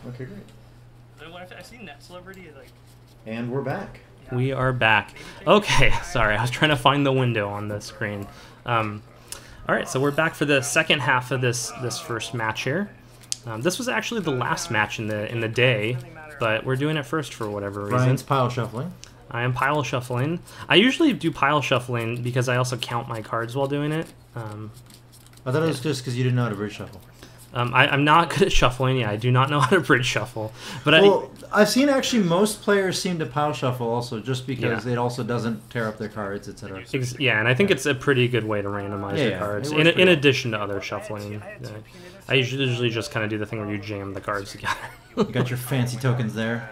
Okay, great. I've seen Net Celebrity like. And we're back. We are back. Okay, sorry, I was trying to find the window on the screen. All right, so we're back for the second half of this first match here. This was actually the last match in the day, but we're doing it first for whatever reason. Brian's pile shuffling. I am pile shuffling. I usually do pile shuffling because I also count my cards while doing it. I thought it was just because you didn't know how to bridge shuffle. I'm not good at shuffling. Yeah, I do not know how to bridge shuffle. But I've seen actually most players seem to pile shuffle also, just because it also doesn't tear up their cards, etc. Yeah, and I think it's a pretty good way to randomize your cards. In addition to other shuffling, I usually just kind of do the thing where you jam the cards together. You got your fancy tokens there.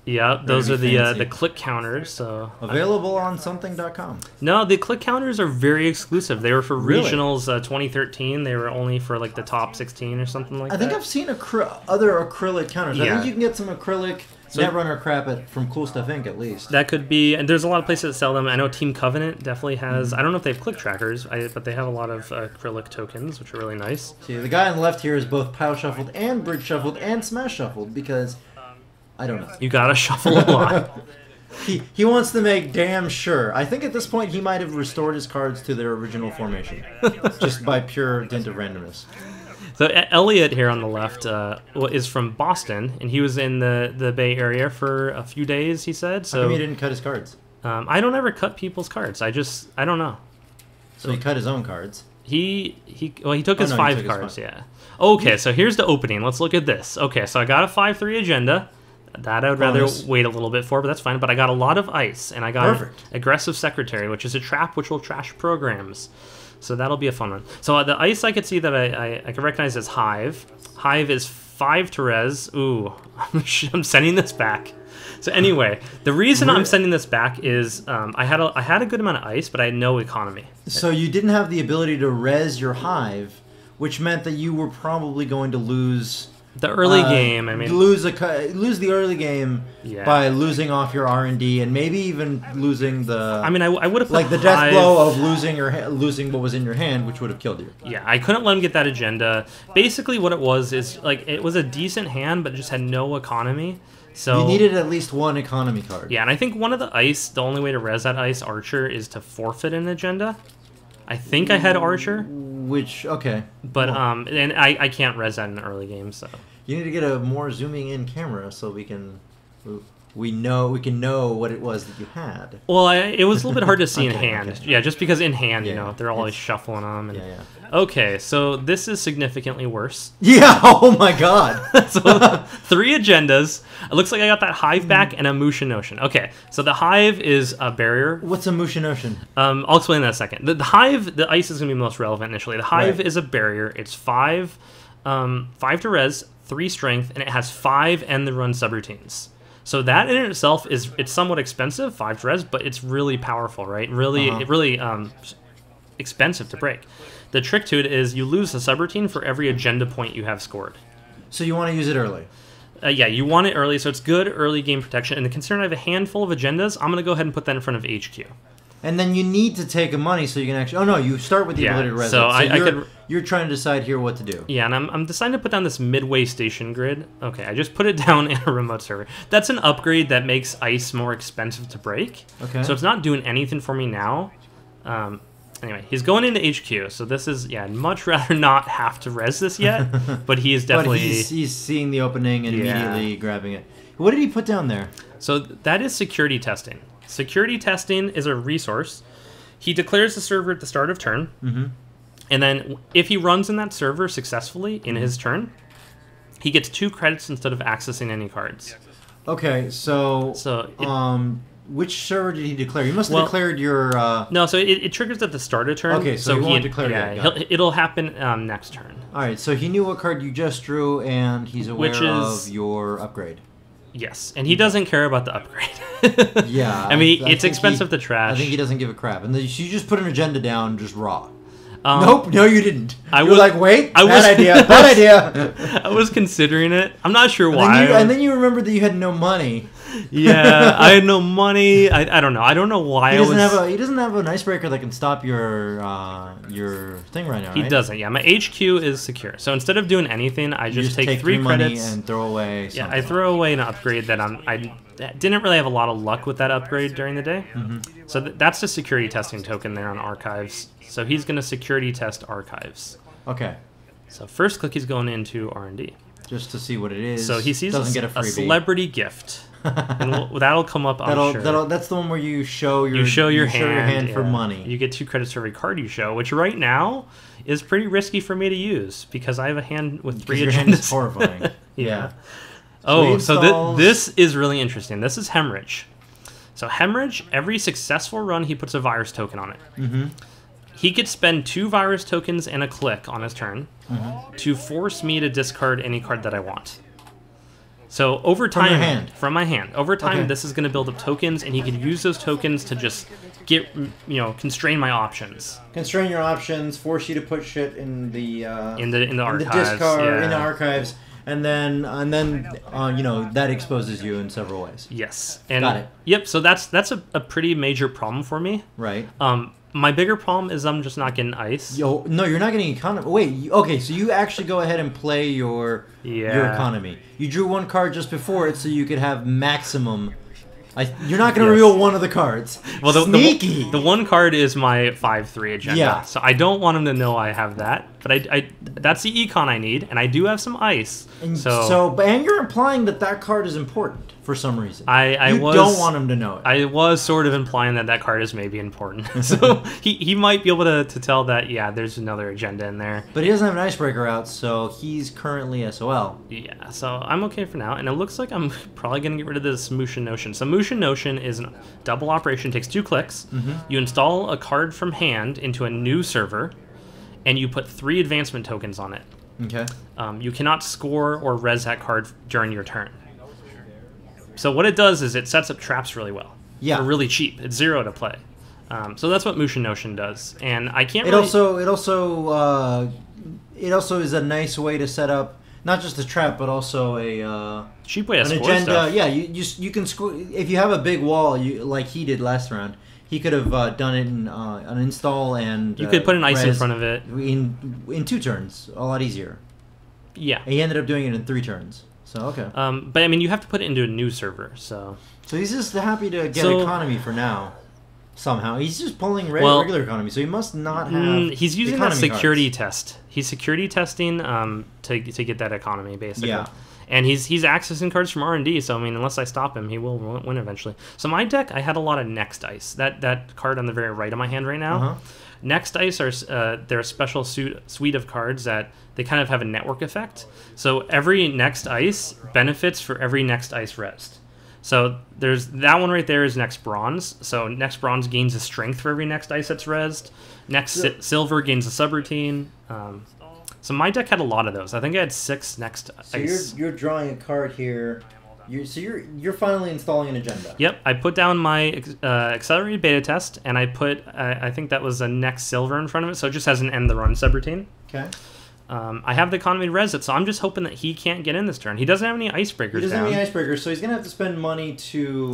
Yeah, those are the click counters. So available on something.com. No, the click counters are very exclusive. They were for regionals 2013. They were only for like the top 16 or something like that. I think I've seen other acrylic counters. I think you can get some acrylic Netrunner crap from Cool Stuff Inc. at least. That could be, and there's a lot of places that sell them. I know Team Covenant definitely has. I don't know if they have click trackers, but they have a lot of acrylic tokens, which are really nice. See, the guy on the left here is both pile shuffled and bridge shuffled and smash shuffled because. I don't know. You gotta shuffle a lot. He wants to make damn sure. I think at this point he might have restored his cards to their original formation, just by pure dint of randomness. So Elliot here on the left is from Boston, and he was in the Bay Area for a few days. He said. So how come he didn't cut his cards? I don't ever cut people's cards. I don't know. So he cut his own cards. He took his five cards. Yeah. Okay, so here's the opening. Let's look at this. Okay, so I got a 5/3 agenda. That I would rather wait a little bit for, but that's fine. But I got a lot of ice, and I got Aggressive Secretary, which is a trap which will trash programs. So that'll be a fun one. So the ice I could see that I can recognize as Hive. Hive is 5 to res. Ooh, I'm sending this back. So anyway, the reason I'm sending this back is I had a good amount of ice, but I had no economy. So you didn't have the ability to res your Hive, which meant that you were probably going to lose... The early game, I mean, lose the early game by losing off your R&D and maybe even losing the. I mean, I would have like the death blow of losing what was in your hand, which would have killed you. Yeah, I couldn't let him get that agenda. Basically, what it was is like it was a decent hand, but it just had no economy. So you needed at least one economy card. Yeah, and I think one of the ice, the only way to res that ice Archer is to forfeit an agenda. I think I had Archer. Which, okay. But, and I can't res that in the early game, so. You need to get a more zooming in camera so we can know what it was that you had. Well, it was a little bit hard to see in hand. Okay. Yeah, just because in hand, you know, they're always shuffling them. And, Okay, so this is significantly worse. Yeah, oh my god. So 3 agendas. It looks like I got that Hive back and a Musha Notion. Okay, so the Hive is a barrier. What's a Musha Notion? I'll explain that in a second. The Hive, the ice is going to be most relevant initially. The Hive is a barrier. It's 5 to res, 3 strength, and it has 5 end the run subroutines. So that in itself it's somewhat expensive, 5 to res, but it's really powerful, right? Really, expensive to break. The trick to it is you lose a subroutine for every agenda point you have scored. So you want to use it early? Yeah, you want it early, so it's good early game protection. And considering I have a handful of agendas, I'm going to go ahead and put that in front of HQ. And then you need to take a money so you can actually... Oh, no, you start with the ability to res. So you're trying to decide here what to do. Yeah, and I'm deciding to put down this midway station grid. Okay, I just put it down in a remote server. That's an upgrade that makes ice more expensive to break. Okay. So it's not doing anything for me now. Anyway, he's going into HQ, so this is, I'd much rather not have to res this yet, but he is definitely... But he's seeing the opening and immediately grabbing it. What did he put down there? So that is security testing. Security testing is a resource. He declares the server at the start of turn, and then if he runs in that server successfully in his turn, he gets 2 credits instead of accessing any cards. Okay, which server did he declare? You must have declared your... No, so it triggers at the start of turn. Okay, so he won't declare it. It'll happen next turn. All right, so he knew what card you just drew, and he's aware of your upgrade. Yes, and he doesn't care about the upgrade. Yeah. I mean, it's expensive to trash. I think he doesn't give a crap. And you just put an agenda down just raw. Nope, no, you didn't. You were like, wait, bad idea. I was considering it. I'm not sure why. And then you remembered that you had no money. Yeah, I had no money. I don't know. I don't know why he doesn't have an icebreaker that can stop your thing right now. He doesn't. Yeah, my HQ is secure. So instead of doing anything, I just take 3 credits and throw away. Something. Yeah, I throw away an upgrade that I didn't really have a lot of luck with that upgrade during the day. So that's the security testing token there on archives. So he's going to security test archives. Okay. So first click, he's going into R&D. Just to see what it is. So he sees a celebrity gift. And that'll come up, I'm sure. That's the one where you show your hand for money. You get 2 credits for every card you show, which right now is pretty risky for me to use because I have a hand with 3 agendas. Your hand is horrifying. Yeah. Oh, so this is really interesting. This is Hemorrhage. So Hemorrhage, every successful run, he puts a virus token on it. He could spend 2 virus tokens and a click on his turn to force me to discard any card that I want. So over time, from my hand, over time, this is going to build up tokens, and he can use those tokens to just get, constrain my options. Constrain your options, force you to put shit in the archives, in the archives, and then that exposes you in several ways. Yes, and got it. Yep. So that's a pretty major problem for me. Right. My bigger problem is I'm just not getting ice. No, you're not getting economy. Wait, okay, so you actually go ahead and play your economy. You drew 1 card just before it so you could have maximum. You're not going to reveal one of the cards. Well, Sneaky! The 1 card is my 5/3 agenda. Yeah. So I don't want him to know I have that. But that's the econ I need, and I do have some ice. And you're implying that card is important for some reason. I don't want him to know it. I was sort of implying that card is maybe important. So he might be able to tell that, yeah, there's another agenda in there. But he doesn't have an icebreaker out, so he's currently SOL. Yeah, so I'm okay for now. And it looks like I'm probably going to get rid of this Mushin Notion. So Mushin Notion is a double operation, takes 2 clicks. You install a card from hand into a new server, and you put 3 advancement tokens on it. Okay. You cannot score or res that card during your turn. So what it does is it sets up traps really well. Yeah. For really cheap. It's 0 to play. So that's what Mushin Notion does. And I can't. It also is a nice way to set up not just a trap, but also a cheap way to score agenda. Stuff. Yeah, you can score if you have a big wall, like he did last round. He could have done it in an install and you could put an ice in front of it in 2 turns, a lot easier. Yeah, and he ended up doing it in 3 turns. So okay. But I mean, you have to put it into a new server. So he's just happy to get economy for now. Somehow he's just pulling regular economy, so he must not have. He's using that security test. He's security testing to get that economy basically. Yeah. And he's accessing cards from R&D, so I mean, unless I stop him, he will win eventually. So my deck, I had a lot of Next Ice. That card on the very right of my hand right now. Next Ice are they're a special suite of cards that they kind of have a network effect. So every Next Ice benefits for every Next Ice rest. So there's that one right there is Next Bronze. So Next Bronze gains a strength for every Next Ice that's rezzed. Next Silver gains a subroutine. So my deck had a lot of those. I think I had 6 Next Ice. So you're drawing a card here. You're finally installing an agenda. Yep, I put down my accelerated beta test, and I put I think that was a Next Silver in front of it, so it just has an end the run subroutine. Okay. I have the economy to res it, so I'm just hoping that he can't get in this turn. He doesn't have any icebreakers. He doesn't have any icebreakers, so he's gonna have to spend money to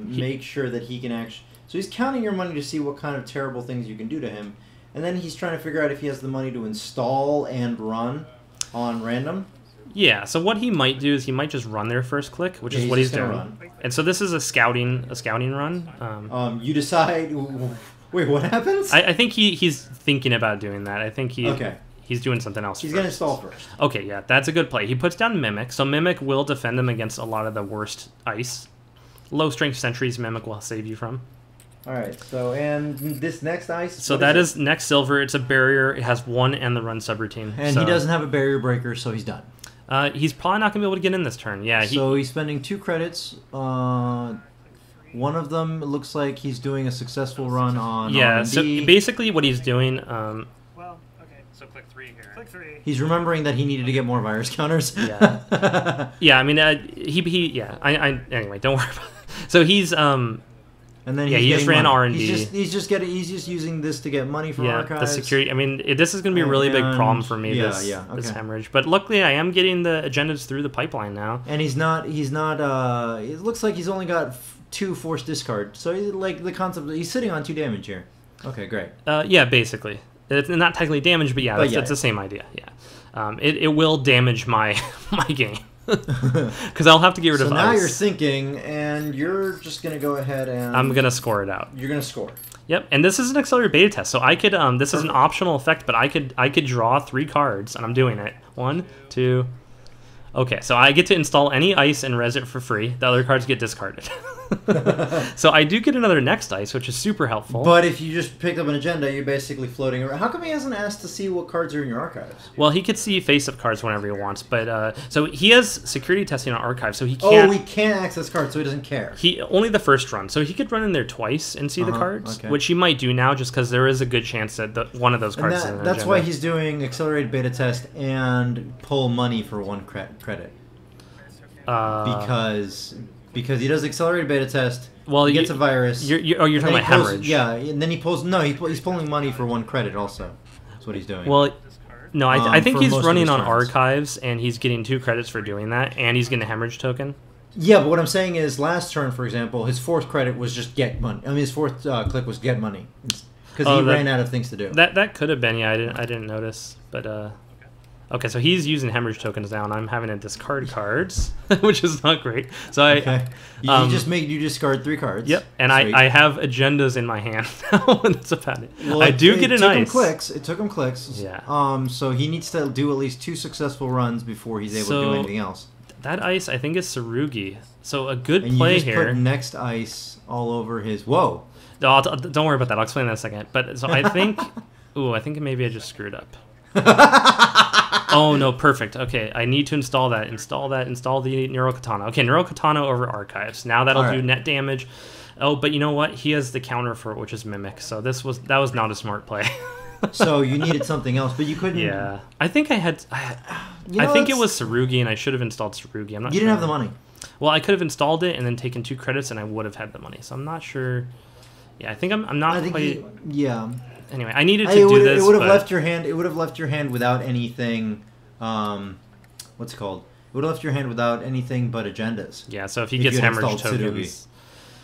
make sure that he can actually. So he's counting your money to see what kind of terrible things you can do to him. And then he's trying to figure out if he has the money to install and run on random. Yeah, so what he might do is he might just run their first click, which is what he's doing. Run. And so this is a scouting run. You decide. Wait, what happens? I think he's thinking about doing that. I think he's doing something else. He's going to install first. Okay, yeah, that's a good play. He puts down Mimic, so Mimic will defend him against a lot of the worst ice. Low strength sentries Mimic will save you from. Alright, so, and this Next Ice? So that is Next Silver. It's a barrier. It has 1 and the run subroutine. And he doesn't have a barrier breaker, so he's done. He's probably not going to be able to get in this turn. Yeah. So he's spending 2 credits. One of them looks like he's doing a successful run on R&D. So basically what he's doing... So click 3 here. Click 3. He's remembering that he needed to get more virus counters. Yeah. Yeah, I mean, anyway, don't worry about it. So he's... And then he just ran R&D. He's just using this to get money from archives. The security. I mean, this is going to be a really big problem for me. This hemorrhage. But luckily, I am getting the agendas through the pipeline now. And he's not. It looks like he's only got 2 forced discard. So like the concept, he's sitting on 2 damage here. Okay, great. Yeah, basically, it's not technically damage, but that's the same idea. Yeah, it will damage my game. Because I'll have to get rid of ice. So now you're thinking, and you're just going to go ahead and... I'm going to score it out. You're going to score. Yep, and this is an accelerated beta test, so I could... this is an optional effect, but I could draw 3 cards, and I'm doing it. 1, 2... Okay, so I get to install any ice and res it for free. The other cards get discarded. So I do get another next ice, which is super helpful. But if you just picked up an agenda, you're basically floating around. How come he hasn't asked to see what cards are in your archives? Well, he could see face-up cards whenever he wants, but so he has security testing on archives, so he can't... Oh, he can't access cards, so he doesn't care. Only the first run, so he could run in there twice and see the cards, which he might do now, just because there is a good chance that one of those cards is in an That's agenda. why he's doing accelerated beta test and pull money for 1 credit. Because he does accelerated beta test. Well, he gets a virus. You're talking about hemorrhage. Yeah, and then he pulls. No, he's pulling money for 1 credit. Also, that's what he's doing. Well, no, I think he's running on archives, and he's getting 2 credits for doing that, and he's getting a hemorrhage token. Yeah, but what I'm saying is, last turn, for example, his 4th credit was just get money. I mean, his 4th click was get money because he ran out of things to do. That could have been. Yeah, I didn't notice, but. Okay, so he's using hemorrhage tokens now, and I'm having to discard cards, which is not great. So he just made you discard 3 cards. Yep, and I have agendas in my hand now, and that's about it. Well, I do get an ice. It took him clicks. Yeah. So he needs to do at least 2 successful runs before he's able to do anything else. That ice, I think, is Tsurugi. So a good play you just here. Put next ice all over his. Whoa. No, don't worry about that. I'll explain that in a second. But so I think, I think maybe I just screwed up. Oh, no, perfect. Okay, I need to install that. Install the Neurokatana. Okay, Neurokatana over archives. Now that'll do net damage. Oh, but you know what? He has the counter for it, which is Mimic. So that was not a smart play. So you needed something else, but you couldn't... Yeah. I think I had... I think it was Tsurugi, and I should have installed Tsurugi. I'm not sure. You didn't have the money. Well, I could have installed it and then taken 2 credits, and I would have had the money. So I'm not sure... Yeah, I think I'm not quite... Yeah. Anyway, I needed to do this. It would have left your hand. It would have left your hand without anything. What's it called? It would have left your hand without anything but agendas. Yeah. So if he gets hemorrhage tokens.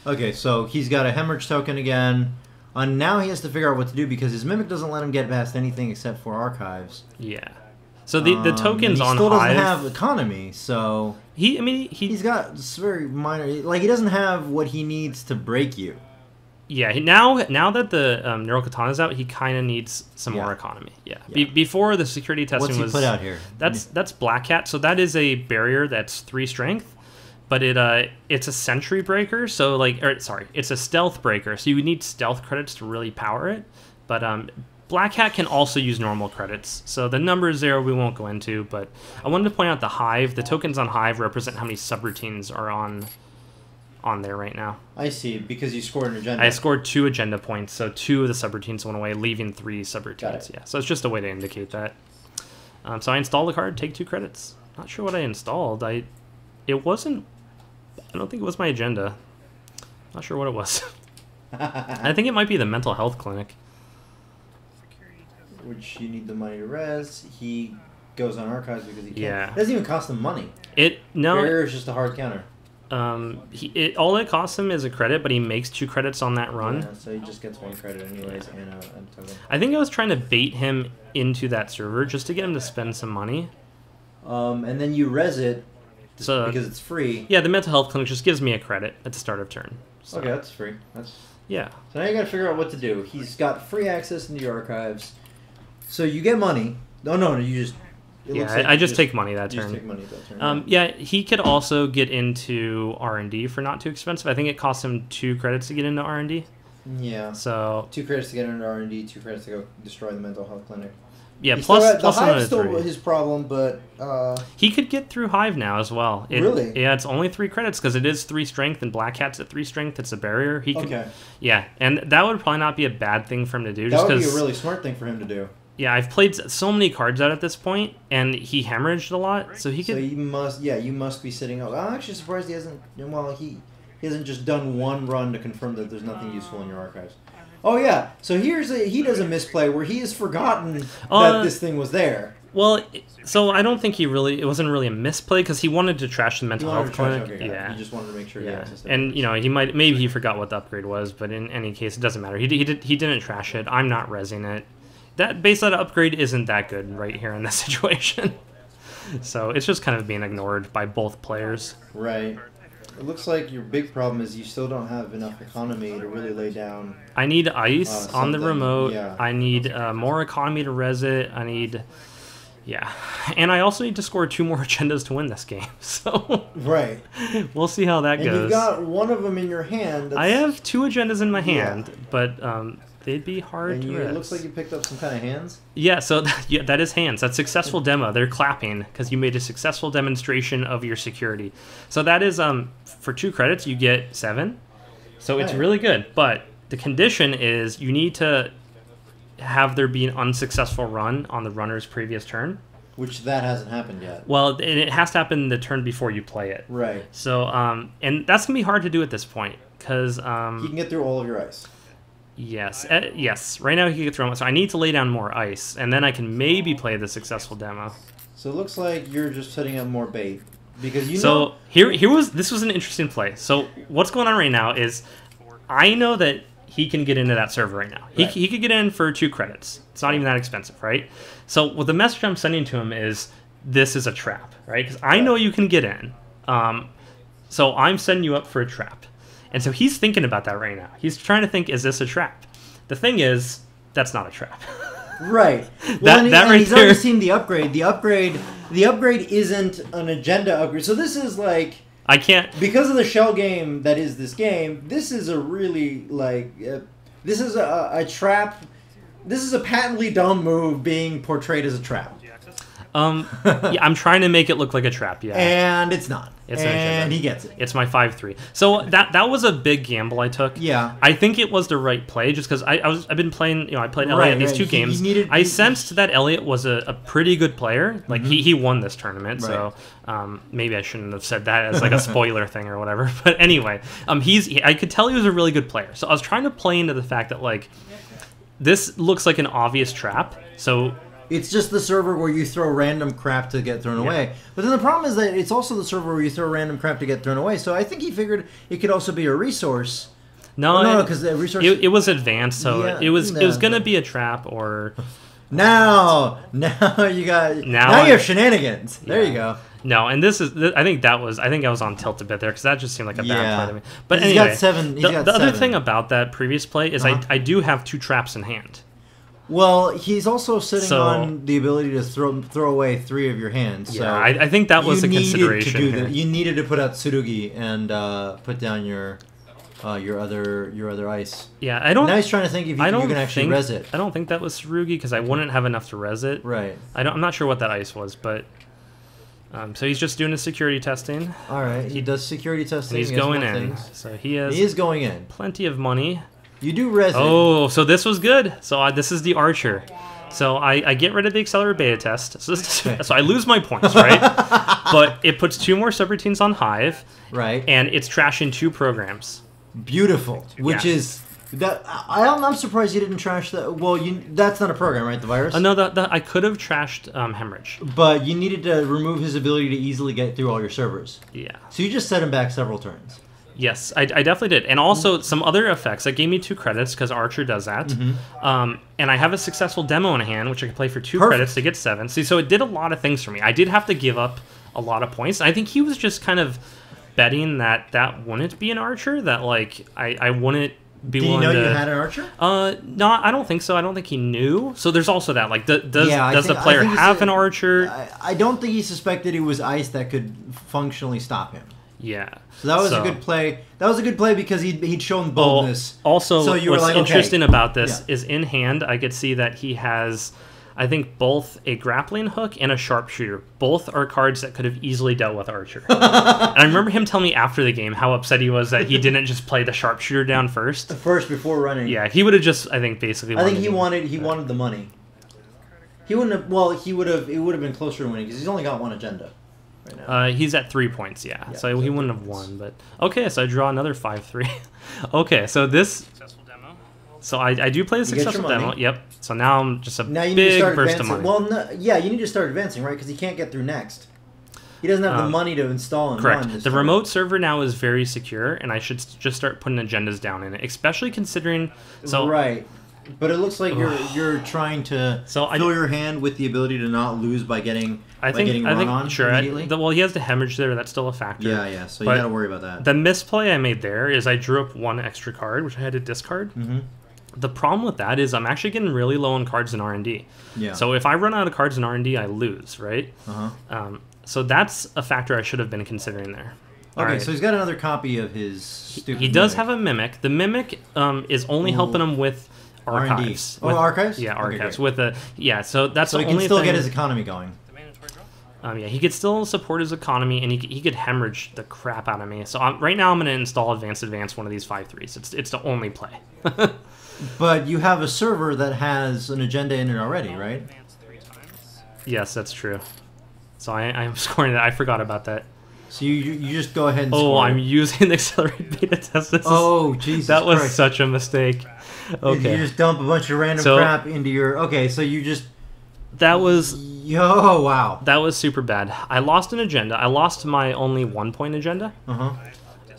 Okay, so he's got a hemorrhage token again. Now he has to figure out what to do because his mimic doesn't let him get past anything except for archives. Yeah. So the tokens on Hive. He still doesn't have economy, so he's got very minor. Like he doesn't have what he needs to break you. Yeah, now that the Neurokatana is out, he kind of needs some more economy. Yeah. Before the security testing What's he put out here? That's Black Cat. So that is a barrier that's 3 strength, but it's a sentry breaker. So it's a stealth breaker. So you need stealth credits to really power it. But Black Cat can also use normal credits. So the numbers there we won't go into. But I wanted to point out the Hive. The tokens on Hive represent how many subroutines are on there right now. I see, because you scored an agenda. I scored 2 agenda points, so 2 of the subroutines went away, leaving 3 subroutines. Yeah, so it's just a way to indicate that. So I installed the card, take 2 credits. Not sure what I installed. I don't think it was my agenda. Not sure what it was. I think it might be the mental health clinic. Which you need the money to res. He goes on archives because he can't. Yeah. It doesn't even cost him money. No. Barrier is just a hard counter. All it costs him is a credit, but he makes 2 credits on that run. Yeah, so he just gets 1 credit anyways and a token. I think I was trying to bait him into that server just to get him to spend some money. And then you res it because it's free. Yeah, the mental health clinic just gives me a credit at the start of turn. So. Okay, that's free. Yeah. So now you got to figure out what to do. He's got free access into your archives. So you get money. No, you just... I just take money that turn. Just take money that turn. Yeah, he could also get into R&D for not too expensive. I think it costs him 2 credits to get into R&D. Yeah. So 2 credits to get into R&D, 2 credits to go destroy the mental health clinic. Yeah, plus the Hive's still 3. his problem, but he could get through Hive now as well. Really? Yeah, it's only 3 credits because it is 3 strength, and Black Cat's at 3 strength. It's a barrier. He could. Okay. Yeah, and that would probably not be a bad thing for him to do. That would be a really smart thing for him to do. Yeah, I've played so many cards out at this point, and he hemorrhaged a lot, so he could... So you must be sitting... I'm actually surprised he hasn't... Well, he He hasn't just done one run to confirm that there's nothing useful in your archives. Oh yeah, so he does a misplay where he has forgotten that this thing was there. Well, so I don't think it wasn't really a misplay because he wanted to trash the mental health clinic. Okay, yeah. He just wanted to make sure he accessed it. And maybe he forgot what the upgrade was, but in any case, it doesn't matter. He didn't trash it. I'm not rezzing it. That base level upgrade isn't that good right here in this situation. So it's just kind of being ignored by both players. Right. It looks like your big problem is you still don't have enough economy to really lay down. I need ice on the remote. Yeah. I need more economy to res it. I need, and I also need to score 2 more agendas to win this game. So right, we'll see how that goes. And you've got one of them in your hand. I have 2 agendas in my hand, but they'd be hard to res. It looks like you picked up some kind of hands. Yeah, so that is hands. That's successful demo. They're clapping because you made a successful demonstration of your security. So that is for 2 credits you get 7. So it's really good. But the condition is you need to have there be an unsuccessful run on the runner's previous turn. Which that hasn't happened yet. Well, and it has to happen the turn before you play it. Right. So and that's gonna be hard to do at this point because you can get through all of your ice. Yes, yes. Right now he can get through. So I need to lay down more ice, and then I can maybe play the successful demo. So it looks like you're just setting up more bait because this was an interesting play. So what's going on right now is I know that he can get into that server right now. Right. He could get in for 2 credits. It's not even that expensive, right? So what the message I'm sending to him is this is a trap, right? Because I know you can get in. So I'm setting you up for a trap. And so he's thinking about that right now. He's trying to think, is this a trap? The thing is, that's not a trap. Right. Well, he's already seen the upgrade. The upgrade isn't an agenda upgrade. So this is like... I can't... Because of the shell game that is this game, this is a really, this is a trap... This is a patently dumb move being portrayed as a trap. Yeah, I'm trying to make it look like a trap, yeah. And it's not. And he gets it. It's my 5-3. So that was a big gamble I took. Yeah. I think it was the right play just because I've been playing, I played Elliot in these 2 games. I sensed that Elliot was a pretty good player. Like, he won this tournament, so maybe I shouldn't have said that as like a spoiler thing or whatever. But anyway, I could tell he was a really good player. So I was trying to play into the fact that, like, this looks like an obvious trap, so... It's just the server where you throw random crap to get thrown away. But then the problem is that it's also the server where you throw random crap to get thrown away. So I think he figured it could also be a resource. No, because the resource... It was advanced, so it was going to be a trap or... Now you have shenanigans. There you go. No, and I think I was on tilt a bit there because that just seemed like a bad play to me. But he's anyway, got 7. The other thing about that previous play is I do have 2 traps in hand. Well, he's also sitting on the ability to throw away 3 of your hands. So I think that was a consideration. You needed to put out Tsurugi and put down your other ice. Yeah, I don't. Now he's trying to think if you can actually res it. I don't think that was Tsurugi because I wouldn't have enough to res it. Right. I'm not sure what that ice was, but so he's just doing his security testing. All right, he does security testing. And he's going in. So he is going in. Plenty of money. You do res it. Oh, so this was good. So this is the Archer. So I get rid of the Accelerator Beta test. So I lose my points, right? But it puts 2 more subroutines on Hive. Right. And it's trashing 2 programs. Beautiful. Which is... I'm surprised you didn't trash that. Well, that's not a program, right? The virus? No, I could have trashed Hemorrhage. But you needed to remove his ability to easily get through all your servers. Yeah. So you just set him back several turns. Yes, I definitely did. And also some other effects. That gave me 2 credits because Archer does that. And I have a successful demo in hand, which I can play for 2 credits to get 7. See, so it did a lot of things for me. I did have to give up a lot of points. I think he was just kind of betting that wouldn't be an Archer, that like I wouldn't be willing to... Did he know you had an Archer? No, I don't think so. I don't think he knew. So there's also that. Like, does the player have an Archer? I don't think he suspected it was ice that could functionally stop him. Yeah. So that was a good play. That was a good play because he'd shown boldness. Also, so you what's interesting about this Yeah. is in hand, I could see that he has, I think, both a grappling hook and a sharpshooter. Both are cards that could have easily dealt with Archer. And I remember him telling me after the game how upset he was that he didn't just play the sharpshooter down first. Before running. Yeah, he would have just, I think, basically. I think he wanted the money. He wouldn't have. Well, he would have. It would have been closer to winning because he's only got 1 agenda. right now. He's at 3 points, yeah. So he wouldn't have won, but... Okay, so I draw another 5-3. Okay, so this... Successful demo. So I do play a successful demo, yep. So now I'm just a now you big need to start burst advancing. of money. Well, no, yeah, you need to start advancing, right? Because he can't get through next. He doesn't have the money to install and correct. run. The remote server now is very secure, and I should just start putting agendas down in it, especially considering... So, right. But it looks like you're trying to fill your hand with the ability to not lose by getting run on immediately. Well, he has the hemorrhage there. That's still a factor. Yeah. So you got to worry about that. The misplay I made there is I drew up one extra card, which I had to discard. Mm-hmm. The problem with that is I'm actually getting really low on cards in R&D. Yeah. So if I run out of cards in R&D, I lose, right? Uh-huh. So that's a factor I should have been considering there. Okay, so he's got another copy of his stupid He does have a Mimic. The Mimic is only helping him with archives. Archives? Yeah, archives. So that's so the he only can still thing. get his economy going. Yeah, he could still support his economy, and he could hemorrhage the crap out of me. So right now I'm going to install Advance one of these 5-3s. It's the only play. But you have a server that has an agenda in it already, right? Yes, that's true. So I'm scoring that. I forgot about that. So you just go ahead and score. I'm using the accelerated beta test. Jesus that was Christ. such a mistake. Okay. You just dump a bunch of random crap into your... Okay, so you just... That was... wow. That was super bad. I lost an agenda. I lost my only 1 point agenda. Uh-huh.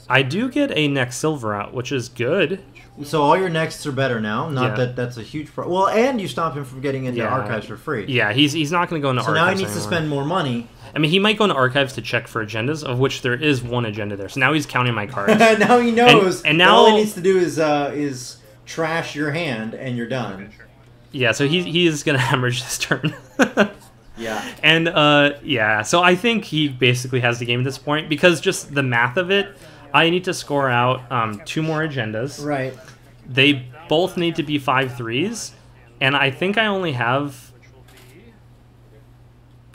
I do get a next silver out, which is good. So all your nexts are better now. Not that that's a huge problem. Well, and you stop him from getting into archives for free. Yeah, he's not going to go into archives. So now he needs anymore. to spend more money. I mean, he might go into archives to check for agendas, of which there is one agenda there. So now he's counting my cards. Now he knows. And now all he needs to do is trash your hand, and you're done. Yeah, so he is going to hemorrhage this turn. Yeah. And, so I think he basically has the game at this point, because just the math of it, I need to score out 2 more agendas. Right. They both need to be 5-3s, and I think I only have...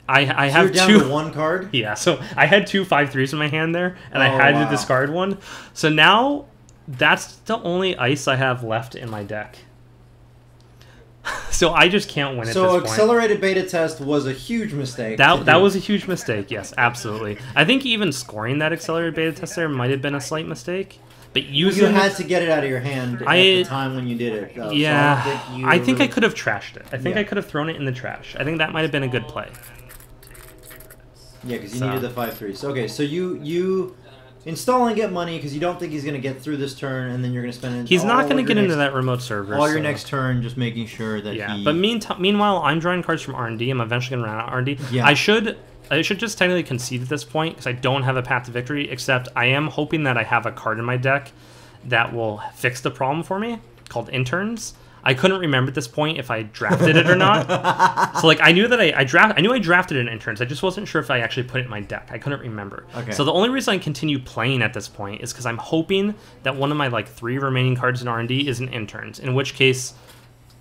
I have you're down two... to 1 card? Yeah, so I had 2 5-3s in my hand there, and I had to discard one. So now, that's the only ice I have left in my deck. So I just can't win at this point. So accelerated beta test was a huge mistake. That was a huge mistake, yes, absolutely. I think even scoring that accelerated beta test there might have been a slight mistake. But you had to get it out of your hand at the time when you did it. Though. Yeah, So I think I could have trashed it. I think I could have thrown it in the trash. I think that might have been a good play. Yeah, because you needed the 5-3s. Okay, so you install and get money because you don't think he's going to get through this turn, and then you're going to spend it. He's not going to get into that remote server. All your next turn, just making sure that he... But meanwhile, I'm drawing cards from R&D. I'm eventually going to run out of R&D. Yeah. I should just technically concede at this point because I don't have a path to victory, except I am hoping that I have a card in my deck that will fix the problem for me, called Interns. I couldn't remember at this point if I drafted it or not. So I knew that I knew I drafted an Interns. I just wasn't sure if I actually put it in my deck. I couldn't remember. Okay. So the only reason I continue playing at this point is because I'm hoping that one of my 3 remaining cards in R&D is an Interns, in which case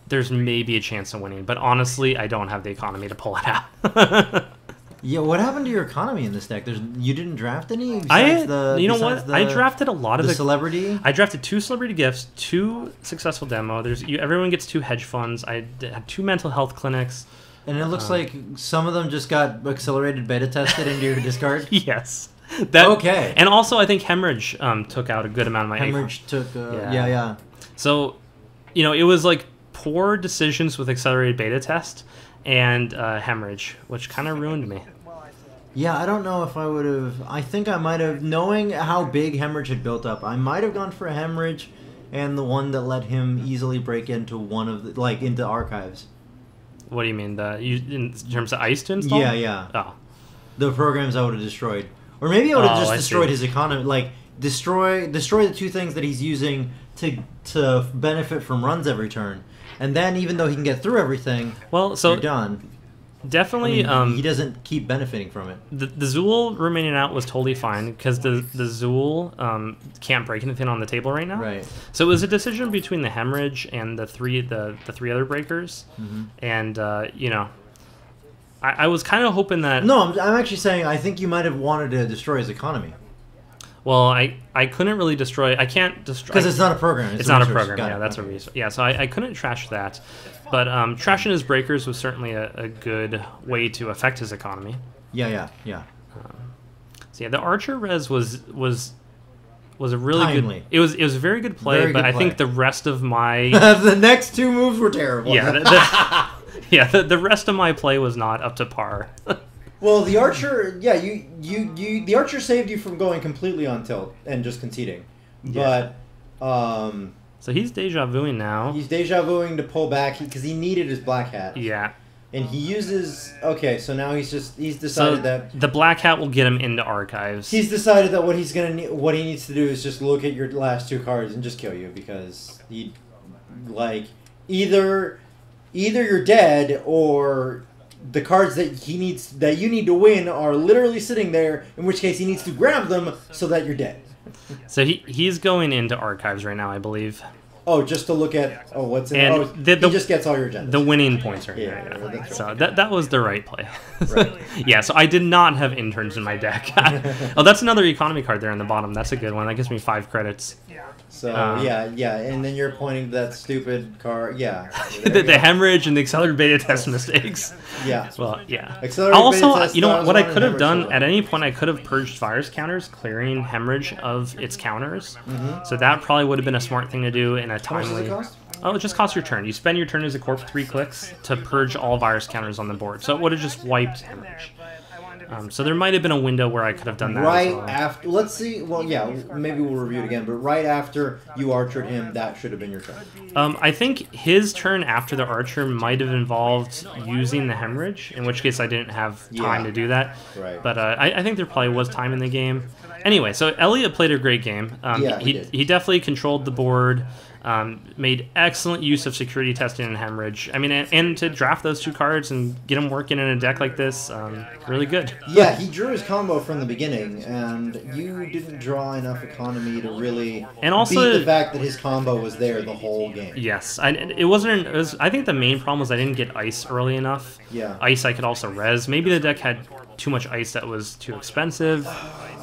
there's maybe a chance of winning. But honestly, I don't have the economy to pull it out. Yeah, what happened to your economy in this deck? You didn't draft any? I drafted a lot of the celebrity. I drafted 2 celebrity gifts, 2 successful demo. Everyone gets 2 hedge funds. I had 2 mental health clinics. And it looks like some of them just got accelerated beta tested into your discard? Yes. Okay. And also, I think Hemorrhage took out a good amount of my Hemorrhage took... Yeah. So, it was poor decisions with accelerated beta test and Hemorrhage, which kind of ruined me. Yeah, I don't know if I would have... I think I might have... Knowing how big Hemorrhage had built up, I might have gone for a Hemorrhage and the one that let him easily break into one of the... into archives. What do you mean? In terms of ice to install? Yeah. Oh. The programs I would have destroyed. Or maybe I would have just destroyed his economy. Destroy the 2 things that he's using to benefit from runs every turn. And then, even though he can get through everything, you're done. Definitely, he doesn't keep benefiting from it. The Zool remaining out was totally fine because the Zool can't break anything on the table right now. Right. So it was a decision between the Hemorrhage and the three other breakers, and I was kind of hoping that. No, I'm actually saying I think you might have wanted to destroy his economy. Well, I couldn't really destroy... I can't destroy... Because it's not a program. It's not a program, that's a reason. Yeah, so I couldn't trash that. But trashing his breakers was certainly a good way to affect his economy. Yeah. So yeah, the Archer res was a really Timely. good. It was a very good play, Very but good I play. think the rest of my The next two moves were terrible. yeah, the rest of my play was not up to par. Well, the Archer, yeah, the Archer saved you from going completely on tilt and just conceding. Yeah. But so he's deja vuing now. he's deja vuing to pull back because he needed his black hat. Yeah. And he uses so now he's decided that the black hat will get him into archives. he's decided that what he needs to do is just look at your last two cards and just kill you because he either you're dead or the cards that you need to win are literally sitting there, in which case he needs to grab them so that you're dead. So he's going into archives right now, I believe. Oh, just to look at what's in And he just gets all your agendas. The winning points are Yeah, here. that's right. So that was the right play. Right. Yeah, so I did not have interns in my deck. Oh, that's another economy card there on the bottom. That's a good one. That gives me 5 credits. So yeah, and then you're pointing to that stupid card. Yeah, the hemorrhage and the accelerated beta test mistakes. Yeah. Well, yeah. Accelerated Also, beta test, you know what I could have hemorrhage done so at any point? I could have purged virus counters, clearing hemorrhage of its counters. So that probably would have been a smart thing to do in a How much does timely. it cost? Oh, it just costs your turn. You spend your turn as a corp 3 clicks to purge all virus counters on the board. So it would have just wiped hemorrhage. So there might have been a window where I could have done that. Right as well. after, let's see. Well, yeah, maybe we'll review it again. But right after you archered him, that should have been your turn. I think his turn after the archer might have involved using the hemorrhage, in which case I didn't have time to do that. Right. But I think there probably was time in the game. Anyway, so Elliot played a great game. Yeah, he did. He definitely controlled the board. Made excellent use of security testing and hemorrhage. I mean, and to draft those 2 cards and get them working in a deck like this, really good. Yeah, he drew his combo from the beginning, and you didn't draw enough economy to really And also- beat the fact that his combo was there the whole game. Yes, I think the main problem was I didn't get ice early enough. Yeah. Ice I could also res. Maybe the deck had too much ice that was too expensive.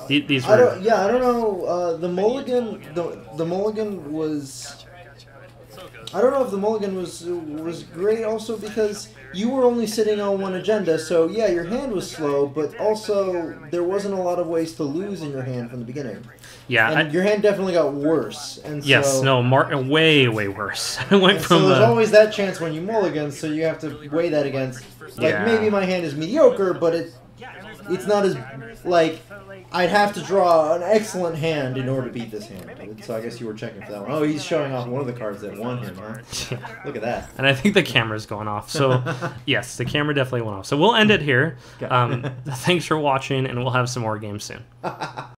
These were... I don't know. The mulligan, the mulligan was. I don't know if the mulligan was great. Also because you were only sitting on one agenda, so yeah, your hand was slow, but also there wasn't a lot of ways to lose in your hand from the beginning. Yeah, and your hand definitely got worse. And so, yes, no, way worse. I went from. So there's always that chance when you mulligan, so you have to weigh that against. Like maybe my hand is mediocre, but it's not as like. I'd have to draw an excellent hand in order to beat this hand. So I guess you were checking for that one. Oh, he's showing off one of the cards that won him, huh? Look at that. And I think the camera's going off. So, yes, the camera definitely went off. So we'll end it here. Thanks for watching, and we'll have some more games soon.